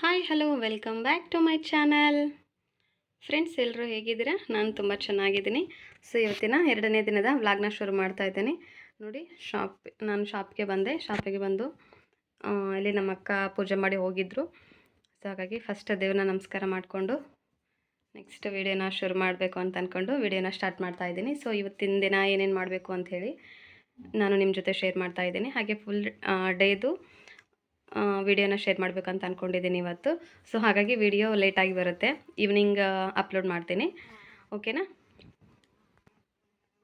Hi hello welcome back to my channel. Friends, ಎಲ್ಲರೂ ಹೇಗಿದ್ದೀರಾ? ನಾನು ತುಂಬ ಚೆನ್ನಾಗಿದ್ದೀನಿ. ಸೊ ಇವತ್ತಿನ 2ನೇ ದಿನದ ವ್ಲಾಗ್ನ ಶುರು ಮಾಡ್ತಾ ಇದ್ದೀನಿ. ನೋಡಿ, ನಾನು ಶಾಪಿಗೆ ಬಂದು ಇಲ್ಲಿ ನಮ್ಮ ಅಕ್ಕ ಪೂಜೆ ಮಾಡಿ ಹೋಗಿದ್ದರು. ಸೊ ಹಾಗಾಗಿ ಫಸ್ಟ್ ದೇವ್ರನ್ನ ನಮಸ್ಕಾರ ಮಾಡಿಕೊಂಡು ನೆಕ್ಸ್ಟ್ ವಿಡಿಯೋನ ಶುರು ಮಾಡಬೇಕು ಅಂತ ಅಂದ್ಕೊಂಡು ವಿಡಿಯೋನ ಸ್ಟಾರ್ಟ್ ಮಾಡ್ತಾ ಇದ್ದೀನಿ. ಸೊ ಇವತ್ತಿನ ದಿನ ಏನೇನು ಮಾಡಬೇಕು ಅಂಥೇಳಿ ನಾನು ನಿಮ್ಮ ಜೊತೆ ಶೇರ್ ಮಾಡ್ತಾ ಇದ್ದೀನಿ. ಹಾಗೆ ಫುಲ್ ಡೇದು ವಿಡಿಯೋನ ಶೇರ್ ಮಾಡಬೇಕಂತ ಅಂದ್ಕೊಂಡಿದ್ದೀನಿ ಇವತ್ತು. ಸೊ ಹಾಗಾಗಿ ವಿಡಿಯೋ ಲೇಟಾಗಿ ಬರುತ್ತೆ, ಈವ್ನಿಂಗ್ ಅಪ್ಲೋಡ್ ಮಾಡ್ತೀನಿ, ಓಕೆನಾ?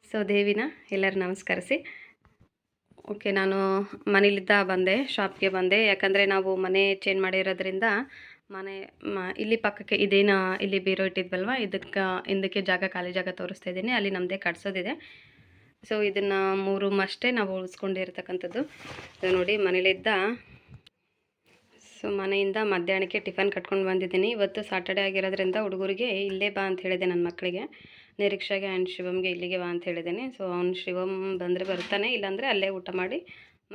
ಸೊ ದೇವಿನ ಎಲ್ಲರೂ ನಮಸ್ಕರಿಸಿ. ಓಕೆ, ನಾನು ಮನೇಲಿದ್ದ ಬಂದೆ, ಶಾಪ್ಗೆ ಬಂದೆ. ಯಾಕಂದರೆ ನಾವು ಮನೆ ಚೇಂಜ್ ಮಾಡಿರೋದ್ರಿಂದ ಇಲ್ಲಿ ಪಕ್ಕಕ್ಕೆ ಇದೇನು ಇಲ್ಲಿ ಬೀರೋ ಇಟ್ಟಿದ್ವಲ್ವ, ಹಿಂದಕ್ಕೆ ಖಾಲಿ ಜಾಗ ತೋರಿಸ್ತಾ ಇದ್ದೀನಿ. ಅಲ್ಲಿ ನಮ್ಮದೇ ಕಟ್ಸೋದಿದೆ. ಸೊ ಇದನ್ನು 3 ರೂಮ್ ಅಷ್ಟೇ ನಾವು ಉಳಿಸ್ಕೊಂಡಿರ್ತಕ್ಕಂಥದ್ದು. ಸೊ ನೋಡಿ, ಮನೆಯಿಂದ ಮಧ್ಯಾಹ್ನಕ್ಕೆ ಟಿಫನ್ ಕಟ್ಕೊಂಡು ಬಂದಿದ್ದೀನಿ. ಇವತ್ತು ಸಾಟರ್ಡೆ ಆಗಿರೋದ್ರಿಂದ ಹುಡುಗರಿಗೆ ಇಲ್ಲೇ ಬಾ ಅಂತ ಹೇಳಿದೆ, ನನ್ನ ಮಕ್ಕಳಿಗೆ, ನಿರೀಕ್ಷೆಗೆ ಆ್ಯಂಡ್ ಶಿವಮ್ಗೆ ಇಲ್ಲಿಗೆ ಬಾ ಅಂತ ಹೇಳಿದ್ದೇನೆ. ಸೊ ಅವ್ನು ಶಿವಮ್ ಬಂದರೆ ಬರ್ತಾನೆ, ಇಲ್ಲಾಂದರೆ ಅಲ್ಲೇ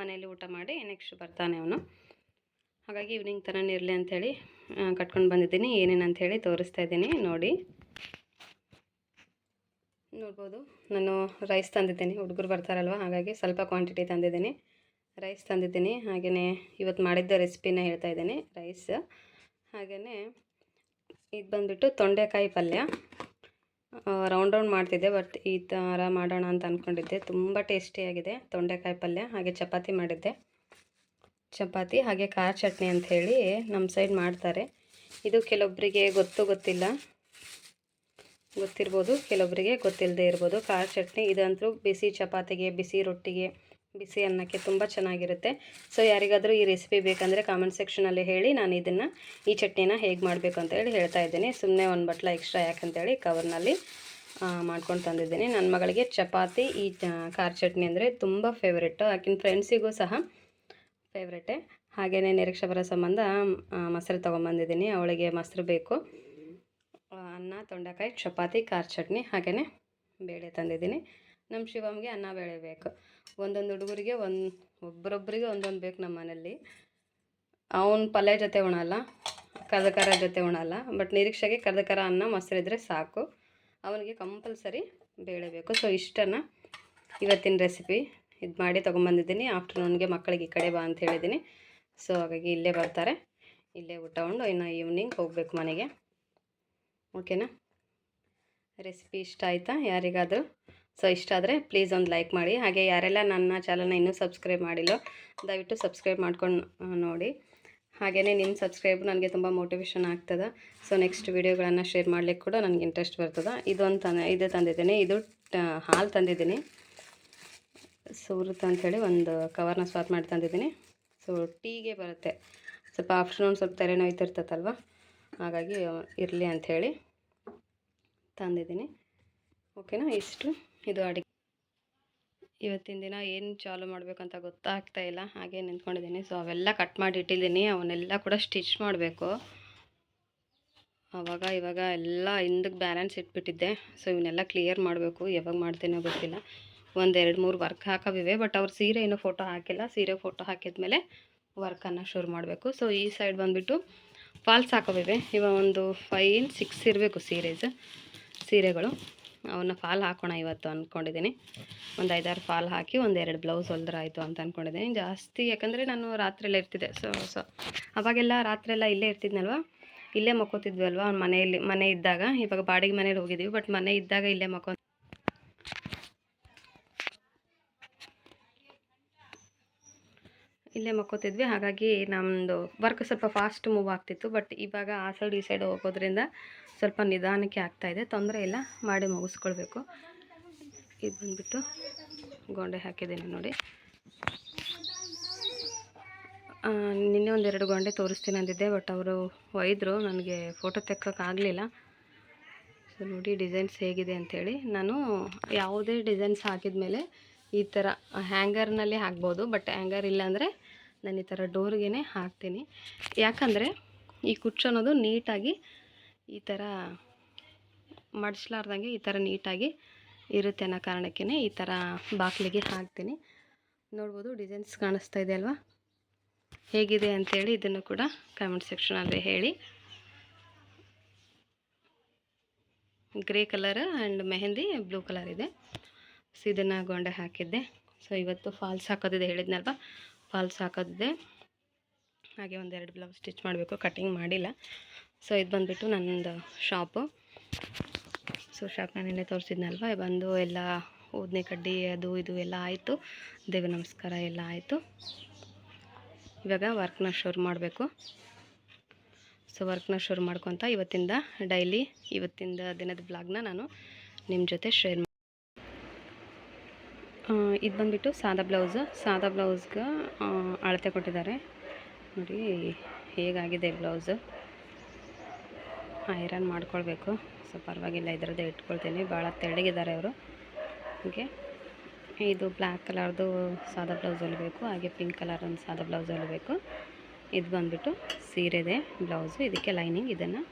ಮನೆಯಲ್ಲಿ ಊಟ ಮಾಡಿ ನೆಕ್ಸ್ಟ್ ಬರ್ತಾನೆ ಅವನು. ಹಾಗಾಗಿ ಈವ್ನಿಂಗ್ ತನಕ ಇರಲಿ ಅಂಥೇಳಿ ಕಟ್ಕೊಂಡು ಬಂದಿದ್ದೀನಿ. ಏನೇನು ಅಂಥೇಳಿ ತೋರಿಸ್ತಾ ಇದ್ದೀನಿ ನೋಡಿ. ನೋಡ್ಬೋದು, ನಾನು ರೈಸ್ ತಂದಿದ್ದೀನಿ, ಹುಡುಗರು ಬರ್ತಾರಲ್ವ, ಹಾಗಾಗಿ ಸ್ವಲ್ಪ ಕ್ವಾಂಟಿಟಿ ತಂದಿದ್ದೀನಿ. ರೈಸ್ ತಂದಿದ್ದೀನಿ. ಹಾಗೆಯೇ ಇವತ್ತು ಮಾಡಿದ್ದ ರೆಸಿಪಿನ ಹೇಳ್ತಾ ಇದ್ದೀನಿ. ರೈಸ್, ಹಾಗೆಯೇ ಇದು ಬಂದುಬಿಟ್ಟು ತೊಂಡೆಕಾಯಿ ಪಲ್ಯ. ರೌಂಡ್ ಮಾಡ್ತಿದ್ದೆ, ಬಟ್ ಈ ಥರ ಮಾಡೋಣ ಅಂತ ಅಂದ್ಕೊಂಡಿದ್ದೆ. ತುಂಬ ಟೇಸ್ಟಿಯಾಗಿದೆ ತೊಂಡೆಕಾಯಿ ಪಲ್ಯ. ಹಾಗೆ ಚಪಾತಿ ಮಾಡಿದ್ದೆ, ಹಾಗೆ ಖಾರ ಚಟ್ನಿ ಅಂಥೇಳಿ ನಮ್ಮ ಸೈಡ್ ಮಾಡ್ತಾರೆ. ಇದು ಕೆಲವೊಬ್ಬರಿಗೆ ಗೊತ್ತಿರ್ಬೋದು, ಕೆಲವೊಬ್ಬರಿಗೆ ಗೊತ್ತಿಲ್ಲದೆ ಇರ್ಬೋದು. ಖಾರ ಚಟ್ನಿ ಇದಂತೂ ಬಿಸಿ ಚಪಾತಿಗೆ, ಬಿಸಿ ರೊಟ್ಟಿಗೆ, ಬಿಸಿ ಅನ್ನಕ್ಕೆ ತುಂಬ ಚೆನ್ನಾಗಿರುತ್ತೆ. ಸೊ ಯಾರಿಗಾದರೂ ಈ ರೆಸಿಪಿ ಬೇಕಂದರೆ ಕಾಮೆಂಟ್ ಸೆಕ್ಷನಲ್ಲಿ ಹೇಳಿ, ನಾನು ಈ ಚಟ್ನಿನ ಹೇಗೆ ಮಾಡಬೇಕು ಅಂತೇಳಿ ಹೇಳ್ತಾ ಇದ್ದೀನಿ. ಸುಮ್ಮನೆ ಒಂದು ಬಟ್ಲ ಎಕ್ಸ್ಟ್ರಾ ಯಾಕಂತೇಳಿ ಕವರ್ನಲ್ಲಿ ಮಾಡ್ಕೊಂಡು ತಂದಿದ್ದೀನಿ. ನನ್ನ ಮಗಳಿಗೆ ಚಪಾತಿ ಈ ಖಾರ ಚಟ್ನಿ ಅಂದರೆ ತುಂಬ ಫೇವ್ರೆಟ್ಟು. ಆಕಿನ ಫ್ರೆಂಡ್ಸಿಗೂ ಸಹ ಫೇವ್ರೆಟೇ. ಹಾಗೆಯೇ ನಿರೀಕ್ಷೆ ಬರೋ ಸಂಬಂಧ ಮೊಸರು ತೊಗೊಂಬಂದಿದ್ದೀನಿ. ಅವಳಿಗೆ ಮೊಸರು ಬೇಕು. ಅನ್ನ, ತೊಂಡೆಕಾಯಿ, ಚಪಾತಿ, ಖಾರ ಚಟ್ನಿ, ಹಾಗೆಯೇ ಬೇಳೆ ತಂದಿದ್ದೀನಿ. ನಮ್ಮ ಶಿವಮ್ಗೆ ಅನ್ನ ಬೇಳೆ ಬೇಕು. ಒಂದೊಂದು ಹುಡುಗರಿಗೆ ಒಬ್ಬೊಬ್ಬರಿಗೆ ಒಂದೊಂದು ಬೇಕು ನಮ್ಮ ಮನೆಯಲ್ಲಿ. ಅವನು ಪಲ್ಯ ಜೊತೆ ಉಣಲ್ಲ, ಕರ್ದಕಾರ ಜೊತೆ ಉಣಲ್ಲ. ಬಟ್ ನಿರೀಕ್ಷೆಗೆ ಕರ್ದಕಾರ ಅನ್ನ ಮೊಸರು ಇದ್ದರೆ ಸಾಕು. ಅವನಿಗೆ ಕಂಪಲ್ಸರಿ ಬೇಳೆ ಬೇಕು. ಸೊ ಇಷ್ಟನ್ನು ಇವತ್ತಿನ ರೆಸಿಪಿ ಇದು ಮಾಡಿ ತೊಗೊಂಬಂದಿದ್ದೀನಿ. ಆಫ್ಟರ್ನೂನ್ಗೆ ಮಕ್ಕಳಿಗೆ ಈ ಕಡೆ ಬಾ ಅಂತ ಹೇಳಿದ್ದೀನಿ. ಸೊ ಹಾಗಾಗಿ ಇಲ್ಲೇ ಬರ್ತಾರೆ, ಇಲ್ಲೇ ಊಟ ಉಂಡು ಇನ್ನು ಈವ್ನಿಂಗ್ ಹೋಗಬೇಕು ಮನೆಗೆ, ಓಕೆನಾ? ರೆಸಿಪಿ ಇಷ್ಟ ಆಯಿತಾ ಯಾರಿಗಾದರೂ? ಸೊ ಇಷ್ಟ ಆದರೆ ಪ್ಲೀಸ್ ಒಂದು ಲೈಕ್ ಮಾಡಿ. ಹಾಗೆ ಯಾರೆಲ್ಲ ನನ್ನ ಚಾನಲ್ನ ಇನ್ನೂ ಸಬ್ಸ್ಕ್ರೈಬ್ ಮಾಡಿಲ್ಲೋ ದಯವಿಟ್ಟು ಸಬ್ಸ್ಕ್ರೈಬ್ ಮಾಡ್ಕೊಂಡು ನೋಡಿ. ಹಾಗೆಯೇ ನಿಮ್ಮ ಸಬ್ಸ್ಕ್ರೈಬ್ ನನಗೆ ತುಂಬ ಮೋಟಿವೇಶನ್ ಆಗ್ತದೆ. ಸೊ ನೆಕ್ಸ್ಟ್ ವೀಡಿಯೋಗಳನ್ನು ಶೇರ್ ಮಾಡಲಿಕ್ಕೆ ಕೂಡ ನನಗೆ ಇಂಟ್ರೆಸ್ಟ್ ಬರ್ತದೆ. ಇದು ತಂದಿದ್ದೀನಿ. ಇದು ಹಾಲು ತಂದಿದ್ದೀನಿ, ಸೂರತ್ ಅಂಥೇಳಿ ಒಂದು ಕವರ್ನ ಸ್ವಾಪ್ ಮಾಡಿ ತಂದಿದ್ದೀನಿ. ಸೊ ಟೀಗೆ ಬರುತ್ತೆ. ಸ್ವಲ್ಪ ಆಫ್ಟರ್ನೂನ್ ಸ್ವಲ್ಪ ತಲೆನೋಯ್ತಿರ್ತೈತಲ್ವ, ಹಾಗಾಗಿ ಇರಲಿ ಅಂಥೇಳಿ ತಂದಿದ್ದೀನಿ, ಓಕೆನಾ? ಇದು ಅಡುಗೆ. ಇವತ್ತಿನ ದಿನ ಏನು ಚಾಲು ಮಾಡಬೇಕಂತ ಗೊತ್ತಾಗ್ತಾ ಇಲ್ಲ, ಹಾಗೆ ನಿಂತ್ಕೊಂಡಿದ್ದೀನಿ. ಸೊ ಅವೆಲ್ಲ ಕಟ್ ಮಾಡಿ ಇಟ್ಟಿದ್ದೀನಿ, ಅವನ್ನೆಲ್ಲ ಕೂಡ ಸ್ಟಿಚ್ ಮಾಡಬೇಕು. ಇವಾಗ ಎಲ್ಲ ಹಿಂದಕ್ಕೆ ಬ್ಯಾಲೆನ್ಸ್ ಇಟ್ಬಿಟ್ಟಿದ್ದೆ. ಸೊ ಇವನ್ನೆಲ್ಲ ಕ್ಲಿಯರ್ ಮಾಡಬೇಕು. ಯಾವಾಗ ಮಾಡ್ತೀನೋ ಗೊತ್ತಿಲ್ಲ. 1-2-3 ವರ್ಕ್ ಹಾಕವಿವೆ, ಬಟ್ ಅವ್ರು ಸೀರೆ ಇನ್ನೂ ಫೋಟೋ ಹಾಕಿಲ್ಲ. ಸೀರೆ ಫೋಟೋ ಹಾಕಿದ್ಮೇಲೆ ವರ್ಕನ್ನು ಶುರು ಮಾಡಬೇಕು. ಸೊ ಈ ಸೈಡ್ ಬಂದುಬಿಟ್ಟು ಫಾಲ್ಸ್ ಹಾಕೋವಿವೆ. ಒಂದು 5-6 ಇರಬೇಕು ಸೀರೆಗಳು. ಅವನ್ನ ಫಾಲ್ ಹಾಕೋಣ ಇವತ್ತು ಅಂದ್ಕೊಂಡಿದ್ದೀನಿ. ಒಂದು 5-6 ಫಾಲ್ ಹಾಕಿ 1-2 ಬ್ಲೌಸ್ ಹೊಲ್ದ್ರೆ ಆಯಿತು ಅಂತ ಅಂದ್ಕೊಂಡಿದ್ದೀನಿ. ಜಾಸ್ತಿ ಯಾಕಂದರೆ ನಾನು ರಾತ್ರಿಯೆಲ್ಲ ಇರ್ತಿದ್ದೆ. ಸೊ ಅವಾಗೆಲ್ಲ ರಾತ್ರಿಯೆಲ್ಲ ಇಲ್ಲೇ ಇರ್ತಿದ್ನಲ್ವ, ಇಲ್ಲೇ ಮಕ್ಕೋತಿದ್ವಲ್ವ ಮನೆ ಇದ್ದಾಗ. ಇವಾಗ ಬಾಡಿಗೆ ಮನೇಲಿ ಹೋಗಿದ್ದೀವಿ, ಬಟ್ ಮನೆ ಇದ್ದಾಗ ಇಲ್ಲೇ ಮಕ್ಕೋತಿದ್ವಿ. ಹಾಗಾಗಿ ನಮ್ಮದು ವರ್ಕ್ ಸ್ವಲ್ಪ ಫಾಸ್ಟ್ ಮೂವ್ ಆಗ್ತಿತ್ತು. ಬಟ್ ಇವಾಗ ಆ ಸೈಡ್ ಈ ಸೈಡ್ ಹೋಗೋದ್ರಿಂದ ಸ್ವಲ್ಪ ನಿಧಾನಕ್ಕೆ ಆಗ್ತಾಯಿದೆ. ತೊಂದರೆ ಇಲ್ಲ, ಮಾಡಿ ಮುಗಿಸ್ಕೊಳ್ಬೇಕು. ಇದು ಬಂದುಬಿಟ್ಟು ಗೊಂಡೆ ಹಾಕಿದ್ದೀನಿ ನೋಡಿ. ನಿನ್ನೆ 1-2 ಗೊಂಡೆ ತೋರಿಸ್ತೀನಿ ಅಂದಿದ್ದೆ, ಬಟ್ ಅವರು ಒಯ್ದರು, ನನಗೆ ಫೋಟೋ ತೆಕ್ಕೋಕ್ಕಾಗಲಿಲ್ಲ. ಸೊ ನೋಡಿ ಡಿಸೈನ್ಸ್ ಹೇಗಿದೆ ಅಂಥೇಳಿ. ನಾನು ಯಾವುದೇ ಡಿಸೈನ್ಸ್ ಹಾಕಿದ ಈ ಥರ ಹ್ಯಾಂಗರ್ನಲ್ಲಿ ಹಾಕ್ಬೋದು, ಬಟ್ ಹ್ಯಾಂಗರ್ ಇಲ್ಲಾಂದರೆ ನಾನು ಈ ಥರ ಡೋರ್ಗೆ ಹಾಕ್ತೀನಿ. ಯಾಕಂದರೆ ಈ ಕುಚ್ಚು ಅನ್ನೋದು ನೀಟಾಗಿ ಈ ಥರ ಮಡಿಸ್ಲಾರ್ದಂಗೆ ಈ ಥರ ನೀಟಾಗಿ ಇರುತ್ತೆ ಅನ್ನೋ ಕಾರಣಕ್ಕೇ ಈ ಥರ ಬಾಗಿಲಿಗೆ ಹಾಕ್ತೀನಿ. ನೋಡ್ಬೋದು ಡಿಸೈನ್ಸ್ ಕಾಣಿಸ್ತಾ ಇದೆ ಅಲ್ವಾ? ಹೇಗಿದೆ ಅಂತೇಳಿ ಇದನ್ನು ಕೂಡ ಕಾಮೆಂಟ್ ಸೆಕ್ಷನಲ್ಲಿ ಹೇಳಿ. Grey colour and mehndi blue colour ಇದೆ. ಸೊ ಇದನ್ನು ಗೊಂಡೆ ಹಾಕಿದ್ದೆ. ಸೊ ಇವತ್ತು ಫಾಲ್ಸ್ ಹಾಕೋದಿದೆ, ಹೇಳಿದ್ನಲ್ವ ಫಾಲ್ಸ್ ಹಾಕೋದಿದೆ. ಹಾಗೆ ಒಂದೆರಡು ಬ್ಲೌಸ್ ಸ್ಟಿಚ್ ಮಾಡಬೇಕು, ಕಟ್ಟಿಂಗ್ ಮಾಡಿಲ್ಲ. ಸೊ ಇದು ಬಂದುಬಿಟ್ಟು ನನ್ನದು ಶಾಪು. ಸೊ ಶಾಪ್ನ ನಿನ್ನೆ ತೋರಿಸಿದ್ನಲ್ವ, ಬಂದು ಎಲ್ಲ ಊದನೆ ಕಡ್ಡಿ ಅದು ಇದು ಎಲ್ಲ ಆಯಿತು, ದೇವ ನಮಸ್ಕಾರ ಎಲ್ಲ ಆಯಿತು. ಇವಾಗ ವರ್ಕ್ನ ಶುರು ಮಾಡಬೇಕು. ಸೊ ವರ್ಕ್ನ ಶುರು ಮಾಡ್ಕೊತ ಇವತ್ತಿಂದ ದಿನದ ಬ್ಲಾಗ್ನ ನಾನು ನಿಮ್ಮ ಜೊತೆ ಶೇರ್ ಮಾಡಿ. ಇದು ಬಂದುಬಿಟ್ಟು ಸಾದಾ ಬ್ಲೌಸ್ಗೆ ಅಳತೆ ಕೊಟ್ಟಿದ್ದಾರೆ ನೋಡಿ ಹೇಗಾಗಿದೆ ಬ್ಲೌಸು. ಐರನ್ ಮಾಡ್ಕೊಳ್ಬೇಕು. ಸೊ ಪರವಾಗಿಲ್ಲ, ಇದರದ್ದೇ ಇಟ್ಕೊಳ್ತೀನಿ. ಭಾಳ ತೆಳ್ಳಗಿದ್ದಾರೆ ಅವರು. ಹಾಗೆ ಇದು ಬ್ಲ್ಯಾಕ್ ಕಲರ್ದು ಸಾದಾ ಬ್ಲೌಸ್ ಹೊಲಿಬೇಕು, ಹಾಗೆ ಪಿಂಕ್ ಕಲರ್ ಒಂದು ಸಾದಾ ಬ್ಲೌಸ್ ಹೊಲಿಬೇಕು. ಇದು ಬಂದುಬಿಟ್ಟು ಸೀರೆದೆ ಬ್ಲೌಸು, ಇದಕ್ಕೆ ಲೈನಿಂಗ್ ಇದನ್ನು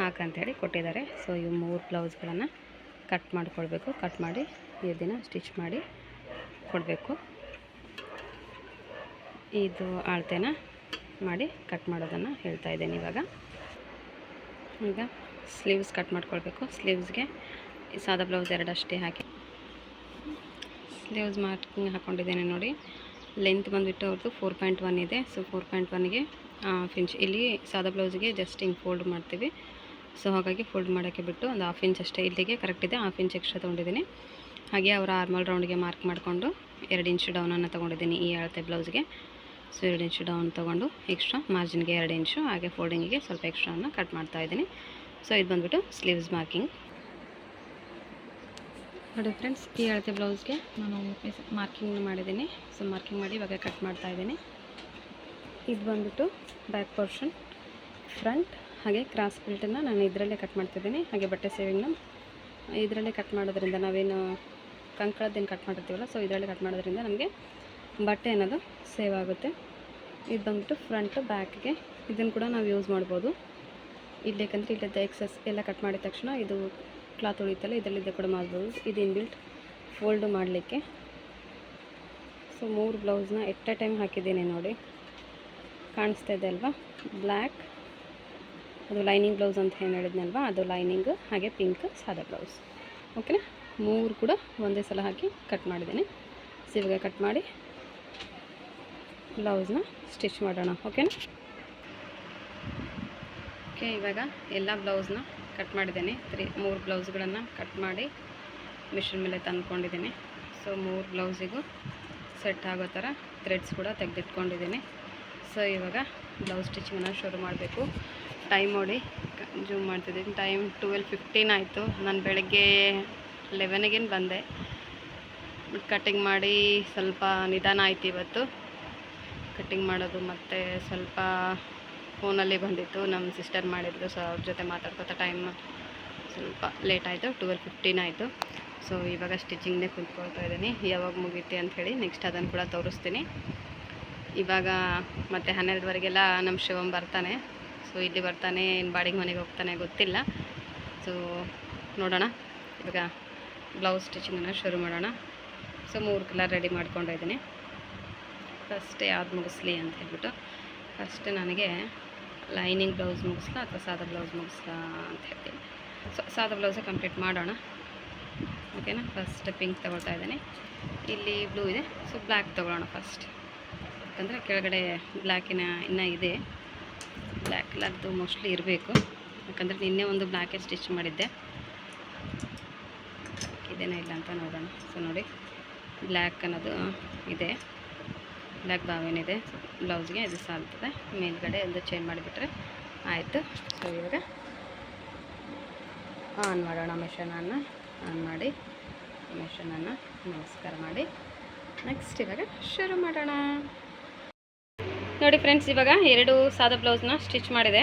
ಹಾಕಂತೇಳಿ ಕೊಟ್ಟಿದ್ದಾರೆ. ಸೊ ಇವು 3 ಬ್ಲೌಸ್ಗಳನ್ನು ಕಟ್ ಮಾಡ್ಕೊಳ್ಬೇಕು. ಕಟ್ ಮಾಡಿ ಇದನ್ನು ಸ್ಟಿಚ್ ಮಾಡಿ ಕೊಡಬೇಕು. ಇದು ಅಳತೆನ ಮಾಡಿ ಕಟ್ ಮಾಡೋದನ್ನು ಹೇಳ್ತಾ ಇದ್ದೇನೆ. ಈಗ ಸ್ಲೀವ್ಸ್ ಕಟ್ ಮಾಡ್ಕೊಳ್ಬೇಕು. ಸ್ಲೀವ್ಸ್ಗೆ ಸಾದಾ ಬ್ಲೌಸ್ 2 ಅಷ್ಟೇ ಹಾಕಿ ಸ್ಲೀವ್ಸ್ ಮಾರ್ಕಿಂಗ್ ಹಾಕ್ಕೊಂಡಿದ್ದೇನೆ ನೋಡಿ. ಲೆಂತ್ ಬಂದುಬಿಟ್ಟು ಅವ್ರದ್ದು 4.1 ಇದೆ. ಸೊ 4.1ಗೆ ಇಂಚ್. ಇಲ್ಲಿ ಸಾದಾ ಬ್ಲೌಸ್ಗೆ ಜಸ್ಟ್ ಹಿಂಗೆ ಫೋಲ್ಡ್ ಮಾಡ್ತೀವಿ. ಸೊ ಹಾಗಾಗಿ ಫೋಲ್ಡ್ ಮಾಡೋಕ್ಕೆ ಬಿಟ್ಟು ಒಂದು 1/2 ಇಂಚ್ ಅಷ್ಟೇ. ಇಲ್ಲಿಗೆ ಕರೆಕ್ಟ್ ಇದೆ, 1/2 ಇಂಚ್ ಎಕ್ಸ್ಟ್ರಾ ತೊಗೊಂಡಿದ್ದೀನಿ. ಹಾಗೆ ಅವರ ಆರ್ಮಲ್ ರೌಂಡ್ಗೆ ಮಾರ್ಕ್ ಮಾಡಿಕೊಂಡು 2 ಇಂಚ್ ಡೌನನ್ನು ತೊಗೊಂಡಿದ್ದೀನಿ ಈ ಅಳತೆ ಬ್ಲೌಸ್ಗೆ. ಸೊ 2 ಇಂಚ್ ಡೌನ್ ತೊಗೊಂಡು ಎಕ್ಸ್ಟ್ರಾ ಮಾರ್ಜಿನ್ಗೆ 2 ಇಂಚು, ಹಾಗೆ ಫೋಲ್ಡಿಂಗಿಗೆ ಸ್ವಲ್ಪ ಎಕ್ಸ್ಟ್ರಾನ ಕಟ್ ಮಾಡ್ತಾಯಿದ್ದೀನಿ. ಸೊ ಇದು ಬಂದುಬಿಟ್ಟು ಸ್ಲೀವ್ಸ್ ಮಾರ್ಕಿಂಗ್ ನೋಡಿ ಫ್ರೆಂಡ್ಸ್. ಈ ಅಳತೆ ಬ್ಲೌಸ್ಗೆ ನಾನು ಮಾರ್ಕಿಂಗ್ ಮಾಡಿದ್ದೀನಿ. ಸೊ ಮಾರ್ಕಿಂಗ್ ಮಾಡಿ ಇವಾಗ ಕಟ್ ಮಾಡ್ತಾಯಿದ್ದೀನಿ. ಇದು ಬಂದುಬಿಟ್ಟು ಬ್ಯಾಕ್ ಪೋರ್ಷನ್, ಫ್ರಂಟ್, ಹಾಗೆ ಕ್ರಾಸ್ ಬೆಲ್ಟನ್ನು ನಾನು ಇದರಲ್ಲೇ ಕಟ್ ಮಾಡ್ತಿದ್ದೀನಿ. ಹಾಗೆ ಬಟ್ಟೆ ಸೇವಿಂಗ್ನ ಇದರಲ್ಲೇ ಕಟ್ ಮಾಡೋದ್ರಿಂದ, ನಾವೇನು ಕಂಕಳದ್ದೇನು ಕಟ್ ಮಾಡಿರ್ತೀವಲ್ಲ, ಸೊ ಇದರಲ್ಲೇ ಕಟ್ ಮಾಡೋದ್ರಿಂದ ನಮಗೆ ಬಟ್ಟೆ ಅನ್ನೋದು ಸೇವ್ ಆಗುತ್ತೆ. ಇದು ಬಂದುಬಿಟ್ಟು ಫ್ರಂಟ್ ಬ್ಯಾಕ್ಗೆ ಇದನ್ನು ಕೂಡ ನಾವು ಯೂಸ್ ಮಾಡ್ಬೋದು. ಇಲ್ಲಿ ಯಾಕಂದರೆ ಇಲ್ಲದ ಎಕ್ಸಸ್ ಎಲ್ಲ ಕಟ್ ಮಾಡಿದ ತಕ್ಷಣ ಇದು ಕ್ಲಾತ್ ಉಳಿಯುತ್ತಲ್ಲ, ಇದರಲ್ಲಿದ್ದ ಕೂಡ ಮಾಡ್ಬೋದು. ಇದು ಇನ್ಬಿಲ್ಟ್ ಫೋಲ್ಡು ಮಾಡಲಿಕ್ಕೆ. ಸೊ 3 ಬ್ಲೌಸ್ನ ಎಟ್ ಎ ಟೈಮ್ ಹಾಕಿದ್ದೀನಿ ನೋಡಿ, ಕಾಣಿಸ್ತಾ ಇದೆ ಅಲ್ವಾ. ಬ್ಲ್ಯಾಕ್ ಅದು ಲೈನಿಂಗ್ ಬ್ಲೌಸ್ ಅಂತ ಏನು ಹೇಳಿದ್ನಲ್ವ, ಅದು ಲೈನಿಂಗು, ಹಾಗೆ ಪಿಂಕ್ ಸಾದಾ ಬ್ಲೌಸ್. ಓಕೆನಾ, 3 ಕೂಡ ಒಂದೇ ಸಲ ಹಾಕಿ ಕಟ್ ಮಾಡಿದ್ದೀನಿ. ಸೊ ಇವಾಗ ಕಟ್ ಮಾಡಿ ಬ್ಲೌಸ್ನ ಸ್ಟಿಚ್ ಮಾಡೋಣ. ಓಕೆನಾ. ಓಕೆ, ಇವಾಗ ಎಲ್ಲ ಬ್ಲೌಸ್ನ ಕಟ್ ಮಾಡಿದ್ದೀನಿ. 3 ಬ್ಲೌಸ್ಗಳನ್ನು ಕಟ್ ಮಾಡಿ ಮಿಷಿನ್ ಮೇಲೆ ತಂದ್ಕೊಂಡಿದ್ದೀನಿ. ಸೊ 3 ಬ್ಲೌಸಿಗೂ ಸೆಟ್ ಆಗೋ ಥರ ಥ್ರೆಡ್ಸ್ ಕೂಡ ತೆಗೆದಿಟ್ಕೊಂಡಿದ್ದೀನಿ. ಸೊ ಇವಾಗ ಬ್ಲೌಸ್ ಸ್ಟಿಚಿಂಗನ್ನು ಶುರು ಮಾಡಬೇಕು. ಟೈಮ್ ನೋಡಿ ಜೂಮ್ ಮಾಡ್ತಿದ್ದೀನಿ. ಟೈಮ್ 12:15 ಆಯಿತು. ನಾನು ಬೆಳಗ್ಗೆ 11ಗೆ ಬಂದೆ. ಕಟ್ಟಿಂಗ್ ಮಾಡಿ ಸ್ವಲ್ಪ ನಿಧಾನ ಆಯಿತು ಇವತ್ತು ಕಟ್ಟಿಂಗ್ ಮಾಡೋದು. ಮತ್ತು ಸ್ವಲ್ಪ ಫೋನಲ್ಲಿ ಬಂದಿತ್ತು, ನಮ್ಮ ಸಿಸ್ಟರ್ ಮಾಡಿದ್ರು. ಸೊ ಅವ್ರ ಜೊತೆ ಮಾತಾಡ್ಕೊತಾ ಟೈಮ್ ಸ್ವಲ್ಪ ಲೇಟ್ ಆಯಿತು. 12:15 ಆಯಿತು. ಸೊ ಇವಾಗ ಸ್ಟಿಚಿಂಗ್ನೇ ಕುಂತ್ಕೊಳ್ತಾ ಇದ್ದೀನಿ. ಯಾವಾಗ ಮುಗೀತಿ ಅಂಥೇಳಿ ನೆಕ್ಸ್ಟ್ ಅದನ್ನು ಕೂಡ ತೋರಿಸ್ತೀನಿ. ಇವಾಗ ಮತ್ತು 12ವರೆಗೆಲ್ಲ ನಮ್ಮ ಶಿವಂ ಬರ್ತಾನೆ. ಸೊ ಇಲ್ಲಿ ಬರ್ತಾನೆ, ಇನ್ನು ಬಾಡಿಗೆ ಮನೆಗೆ ಹೋಗ್ತಾನೆ ಗೊತ್ತಿಲ್ಲ. ಸೊ ನೋಡೋಣ. ಇವಾಗ ಬ್ಲೌಸ್ ಸ್ಟಿಚಿಂಗನ್ನು ಶುರು ಮಾಡೋಣ. ಸೊ 3 ಕಲರ್ ರೆಡಿ ಮಾಡ್ಕೊಂಡಿದ್ದೀನಿ. ಫಸ್ಟ್ ಯಾವ್ದು ಮುಗಿಸ್ಲಿ ಅಂತ ಹೇಳ್ಬಿಟ್ಟು ಫಸ್ಟ್ ನನಗೆ ಲೈನಿಂಗ್ ಬ್ಲೌಸ್ ಮುಗಿಸ್ಲಾ ಅಥವಾ ಸಾದಾ ಬ್ಲೌಸ್ ಮುಗಿಸ್ಲಾ ಅಂತ ಹೇಳ್ತೀನಿ. ಸೊ ಸಾದಾ ಬ್ಲೌಸೇ ಕಂಪ್ಲೀಟ್ ಮಾಡೋಣ. ಓಕೆನಾ. ಫಸ್ಟ್ ಪಿಂಕ್ ತೊಗೊಳ್ತಾ ಇದ್ದೀನಿ. ಇಲ್ಲಿ ಬ್ಲೂ ಇದೆ, ಸೊ ಬ್ಲ್ಯಾಕ್ ತೊಗೊಳ್ಳೋಣ ಫಸ್ಟ್. ಯಾಕಂದರೆ ಕೆಳಗಡೆ ಬ್ಲ್ಯಾಕಿನ ಇನ್ನೂ ಇದೆ, ಬ್ಲ್ಯಾಕ್ ಕಲರ್ದು ಮೋಸ್ಟ್ಲಿ ಇರಬೇಕು. ಯಾಕಂದರೆ ನಿನ್ನೆ ಒಂದು ಬ್ಲ್ಯಾಕೆ ಸ್ಟಿಚ್ ಮಾಡಿದ್ದೆ, ಇದೇನೋ ಇಲ್ಲ ಅಂತ ನೋಡೋಣ. ಸೊ ನೋಡಿ, ಬ್ಲ್ಯಾಕ್ ಅನ್ನೋದು ಇದೆ, ಬ್ಲ್ಯಾಕ್ ಬಾವೇನಿದೆ ಬ್ಲೌಸ್ಗೆ ಇದು ಸಾಲ್ತದೆ. ಮೇಲ್ಗಡೆ ಒಂದು ಚೇಂಜ್ ಮಾಡಿಬಿಟ್ರೆ ಆಯಿತು. ಸೊ ಇವಾಗ ಆನ್ ಮಾಡೋಣ. ಮೆಷನನ್ನು ಆನ್ ಮಾಡಿ ಮೆಷನನ್ನು ನಮಸ್ಕಾರ ಮಾಡಿ ನೆಕ್ಸ್ಟ್ ಇವಾಗ ಶುರು ಮಾಡೋಣ. ನೋಡಿ ಫ್ರೆಂಡ್ಸ್, ಇವಾಗ 2 ಸಾದಾ ಬ್ಲೌಸ್ನ ಸ್ಟಿಚ್ ಮಾಡಿದೆ.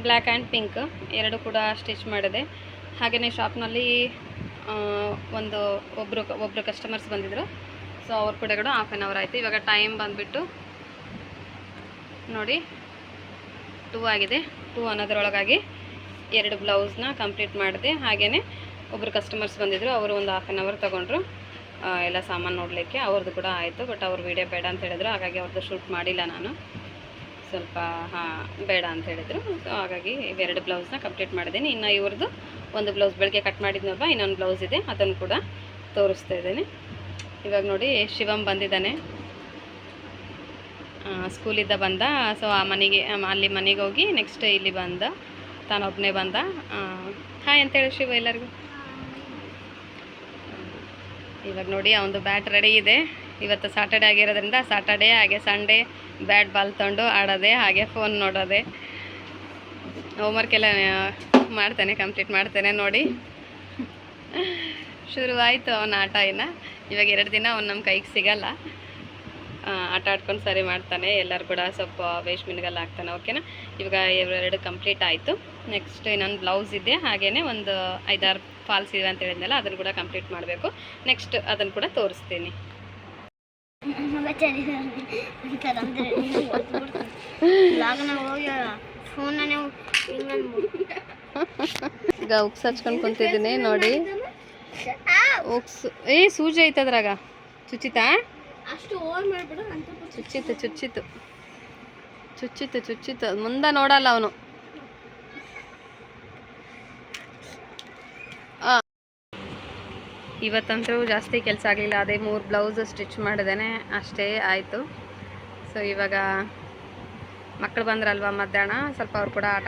ಬ್ಲ್ಯಾಕ್ ಆ್ಯಂಡ್ ಪಿಂಕ್ 2 ಕೂಡ ಸ್ಟಿಚ್ ಮಾಡಿದೆ. ಹಾಗೆಯೇ ಶಾಪ್ನಲ್ಲಿ ಒಬ್ಬರು ಕಸ್ಟಮರ್ಸ್ ಬಂದಿದ್ದರು. ಸೊ ಅವ್ರ ಕೂಡ 1/2 ಅವರ್ ಆಯಿತು. ಇವಾಗ ಟೈಮ್ ಬಂದುಬಿಟ್ಟು ನೋಡಿ 2 ಆಗಿದೆ. 2 ಅನ್ನೋದ್ರೊಳಗಾಗಿ 2 ಬ್ಲೌಸ್ನ ಕಂಪ್ಲೀಟ್ ಮಾಡಿದೆ. ಹಾಗೆಯೇ ಒಬ್ಬರು ಕಸ್ಟಮರ್ಸ್ ಬಂದಿದ್ದರು, ಅವರು ಒಂದು 1/2 ಅವರ್ ತೊಗೊಂಡ್ರು. ಎಲ್ಲ ಸಾಮಾನು ನೋಡಲಿಕ್ಕೆ. ಅವ್ರದ್ದು ಕೂಡ ಆಯಿತು, ಬಟ್ ಅವ್ರು ವೀಡಿಯೋ ಬೇಡ ಅಂತ ಹೇಳಿದ್ರು, ಹಾಗಾಗಿ ಅವ್ರದ್ದು ಶೂಟ್ ಮಾಡಿಲ್ಲ ನಾನು. ಸ್ವಲ್ಪ ಬೇಡ ಅಂತ ಹೇಳಿದರು. ಸೊ ಹಾಗಾಗಿ ಇವೆರಡು ಬ್ಲೌಸ್ನ ಕಂಪ್ಲೀಟ್ ಮಾಡಿದ್ದೀನಿ. ಇನ್ನು ಇವ್ರದ್ದು ಒಂದು ಬ್ಲೌಸ್ ಬೆಳಗ್ಗೆ ಕಟ್ ಮಾಡಿದ್ನಲ್ವ, ಇನ್ನೊಂದು ಬ್ಲೌಸ್ ಇದೆ, ಅದನ್ನು ಕೂಡ ತೋರಿಸ್ತಾ ಇದ್ದೀನಿ. ಇವಾಗ ನೋಡಿ ಶಿವಮ್ ಬಂದಿದ್ದಾನೆ, ಸ್ಕೂಲಿಂದ ಬಂದ. ಸೊ ಆ ಮನೆಗೆ ಅಲ್ಲಿ ಮನೆಗೆ ಹೋಗಿ ನೆಕ್ಸ್ಟ್ ಇಲ್ಲಿ ಬಂದ, ತಾನೊಬ್ಬನೇ ಬಂದ. ಹಾಯ್ ಅಂತೇಳಿ ಶಿವ ಎಲ್ಲರಿಗೂ. ಇವಾಗ ನೋಡಿ ಅವನದು ಬ್ಯಾಟ್ ರೆಡಿ ಇದೆ. ಇವತ್ತು ಸಾಟರ್ಡೆ ಆಗಿರೋದ್ರಿಂದ ಸಾಟರ್ಡೆ ಹಾಗೆ ಸಂಡೇ ಬ್ಯಾಟ್ ಬಾಲ್ ತೊಗೊಂಡು ಆಡೋದೆ, ಹಾಗೆ ಫೋನ್ ನೋಡೋದೆ. ಹೋಮ್ವರ್ಕ್ ಎಲ್ಲ ಮಾಡ್ತಾನೆ, ಕಂಪ್ಲೀಟ್ ಮಾಡ್ತಾನೆ. ನೋಡಿ ಶುರುವಾಯಿತು ಅವನ ಆಟ. ಇವಾಗ 2 ದಿನ ಅವ್ನು ನಮ್ಮ ಕೈಗೆ ಸಿಗಲ್ಲ, ಆಟ ಆಡ್ಕೊಂಡು ಸರಿ ಮಾಡ್ತಾನೆ. ಎಲ್ಲರೂ ಕೂಡ ಸ್ವಲ್ಪ ವೇಸ್ಟ್ ಮಿನ್ಗಲ್ಲ ಹಾಕ್ತಾನೆ. ಓಕೆನಾ, ಇವಾಗ 2 ಕಂಪ್ಲೀಟ್ ಆಯಿತು. ನೆಕ್ಸ್ಟ್ ಇನ್ನೊಂದು ಬ್ಲೌಸ್ ಇದೆ, ಹಾಗೆಯೇ ಒಂದು 5-6 ಫಾಲ್ಸ್ ಇದೆ ಅಂತ ಹೇಳಿದ್ನಲ್ಲ, ಅದನ್ನು ಕೂಡ ಕಂಪ್ಲೀಟ್ ಮಾಡಬೇಕು. ನೆಕ್ಸ್ಟ್ ಅದನ್ನು ಕೂಡ ತೋರಿಸ್ತೀನಿ. ಈಗ ಉಕ್ಸ್ ಹಚ್ಕೊಂಡು ಕುಂತಿದ್ದೀನಿ ನೋಡಿ. ಉಕ್ಸ್ ಸೂಜಿ ಐತೆ ಅದ್ರಾಗ. ಚುಚ್ಚಿತಾ? ಚುಚ್ಚಿತ್ತು ಮುಂದೆ ನೋಡಲ್ಲ ಅವನು. ಇವತ್ತಂತೂ ಜಾಸ್ತಿ ಕೆಲಸ ಆಗಲಿಲ್ಲ, ಅದೇ 3 ಬ್ಲೌಸ್ ಸ್ಟಿಚ್ ಮಾಡಿದ್ದೇನೆ ಅಷ್ಟೇ ಆಯಿತು. ಸೊ ಇವಾಗ ಮಕ್ಕಳು ಬಂದ್ರಲ್ವ ಮಧ್ಯಾಹ್ನ, ಸ್ವಲ್ಪ ಅವ್ರು ಕೂಡ ಆಟ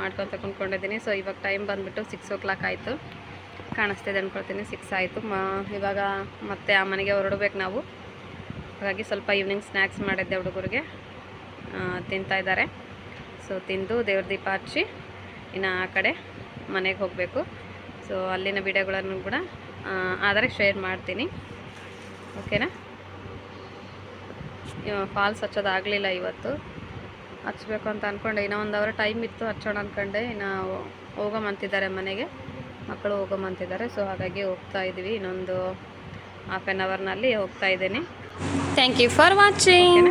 ಮಾಡ್ಕೊತ ಕುಂತ್ಕೊಂಡಿದ್ದೀನಿ. ಸೊ ಇವಾಗ ಟೈಮ್ ಬಂದುಬಿಟ್ಟು 6 o'clock ಆಯಿತು, ಕಾಣಿಸ್ತಿದೆ ಅಂದ್ಕೊಳ್ತೀನಿ. 6 ಆಯಿತು. ಇವಾಗ ಮತ್ತೆ ಆ ಮನೆಗೆ ಹೊರಡಬೇಕು ನಾವು. ಹಾಗಾಗಿ ಸ್ವಲ್ಪ ಈವ್ನಿಂಗ್ ಸ್ನ್ಯಾಕ್ಸ್ ಮಾಡಿದ್ದೆ, ಹುಡುಗರಿಗೆ ತಿಂತಾಯಿದ್ದಾರೆ. ಸೊ ತಿಂದು ದೇವ್ರ ದೀಪ ಹಚ್ಚಿ ಇನ್ನು ಆ ಕಡೆ ಮನೆಗೆ ಹೋಗಬೇಕು. ಸೊ ಅಲ್ಲಿನ ವಿಡಿಯೋಗಳನ್ನು ಕೂಡ ಆದರೆ ಶೇರ್ ಮಾಡ್ತೀನಿ. ಓಕೆನಾ. ಫಾಲ್ಸ್ ಹಚ್ಚೋದಾಗಲಿಲ್ಲ ಇವತ್ತು, ಹಚ್ಚಬೇಕು ಅಂತ ಅಂದ್ಕೊಂಡೆ. ಇನ್ನೂ 1 hour ಟೈಮ್ ಇತ್ತು, ಹಚ್ಚೋಣ ಅಂದ್ಕೊಂಡೆ. ಇನ್ನು ಹೋಗೋಮಂತಿದ್ದಾರೆ ಮನೆಗೆ, ಮಕ್ಕಳು ಹೋಗೋಮಂತಿದ್ದಾರೆ. ಸೊ ಹಾಗಾಗಿ ಹೋಗ್ತಾ ಇದ್ದೀವಿ, ಇನ್ನೊಂದು 1/2 hourನಲ್ಲಿ ಹೋಗ್ತಾ ಇದ್ದೀನಿ. Thank you for watching.